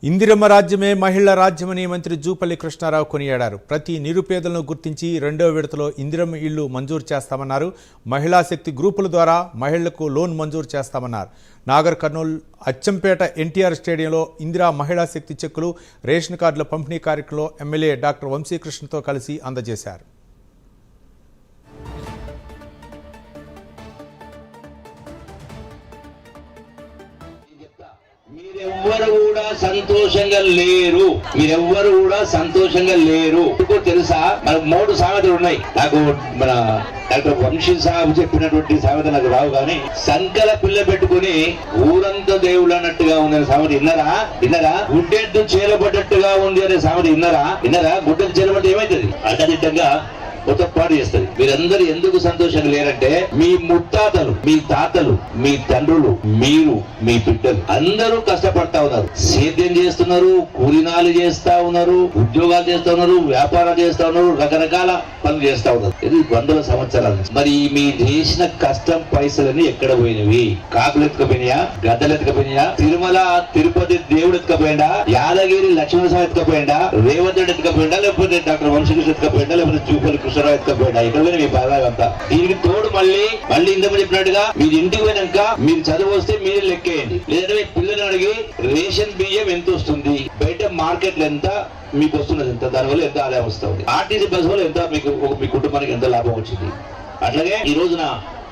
ఇందిరమ్మ రాజ్యమే మహిళల రాజ్యమని మంత్రి జూపల్లి కృష్ణారావు కొనియాడారు. ప్రతి నిరుపేదలను గుర్తించి రెండవ విడతలో ఇందిరమ్మ ఇళ్లు మంజూరు చేస్తామన్నారు. మహిళా శక్తి గ్రూపుల ద్వారా మహిళలకు లోన్ మంజూరు చేస్తామన్నారు. నాగర్ కర్నూలు అచ్చంపేట ఎన్టీఆర్ స్టేడియంలో ఇందిరా మహిళా శక్తి చెక్కులు రేషన్ కార్డుల పంపిణీ కార్యక్రమంలో ఎమ్మెల్యే డాక్టర్ వంశీకృష్ణతో కలిసి అందజేశారు. మీరెవ్వరు కూడా సంతోషంగా లేరు తెలుసా? మనకు 3 సామెతలు ఉన్నాయి. నాకు మన డాక్టర్ వంశీ సాహబ్ చెప్పినటువంటి సామెత నాకు రావు, కానీ సంకల పిల్ల పెట్టుకుని ఊరంతా దేవుడు అన్నట్టుగా ఉంది అనే సామెత విన్నరా? గుడ్డెద్దు చేలబడ్డట్టుగా ఉంది అనే సామెత విన్నరా? గుడ్డెద్దు చేలబడ్డ ఏమైతుంది? అడ్డదిడ్డంగా పాటు చేస్తుంది. మీరందరూ ఎందుకు సంతోషంగా లేరంటే మీ ముత్తాతలు, మీ తాతలు, మీ తండ్రులు, మీరు, మీ బిడ్డలు అందరూ కష్టపడతా ఉన్నారు, సేద్యం చేస్తున్నారు, కూలినాలు చేస్తా ఉన్నారు, ఉద్యోగాలు చేస్తా ఉన్నారు, వ్యాపారాలు చేస్తా ఉన్నారు, రకరకాల పనులు చేస్తా ఉన్నారు. ఇది 100 సంవత్సరాల నుంచి. మరి మీ చేసిన కష్టం పైసలని ఎక్కడ పోయినవి? కాకులు ఎత్తుకపోయినాయా? గద్దలు ఎత్తుకపోయినాయా? తిరుమల తిరుపతి దేవుడు ఎత్తుకపోయిందా? యాదగిరి లక్ష్మణస్వామి ఎత్తుకపోయిందా? రేవంత్ రెడ్డి ఎత్తుకపోయిందా? లేకపోతే డాక్టర్ వంశీకృష్ణ ఎత్తుకపోయిందా? లేకపోతే జూపల్లి కృష్ణారావు ఎత్తుకపోయిందా? ఇక్కడ మీ బాధ అంతా. దీనికి తోడు మళ్ళీ ఇంతకు చెప్పినట్టుగా మీరు ఇంటికి పోయినాక మీరు చదువు వస్తే మీరు లెక్కేయండి, లేదంటే మీ పిల్లలు అడిగి రేషన్ బియ్యం ఎంత వస్తుంది, బయట మార్కెట్ ఎంత మీకు వస్తున్నది, ఎంత దానివల్ల ఎంత ఆదాయం వస్తుంది, ఆర్టీసీ బస్ వల్ల ఎంత మీ కుటుంబానికి ఎంత లాభం వచ్చింది. అట్లాగే ఈ రోజున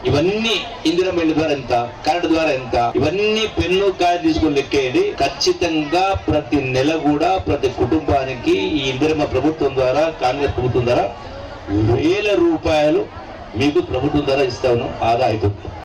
ఇవన్నీ ఇందిరమ్మ ఇళ్ల ద్వారా ఎంత, కరెంటు ద్వారా ఎంత, ఇవన్నీ పెన్ను కాయ తీసుకుని లెక్కేయండి. ఖచ్చితంగా ప్రతి నెల కూడా ప్రతి కుటుంబానికి ఈ ఇందిరమ్మ ప్రభుత్వం ద్వారా, కాంగ్రెస్ ప్రభుత్వం ద్వారా 1000 రూపాయలు మీకు ప్రభుత్వం ద్వారా ఇస్తాను ఆదా అవుతుంది.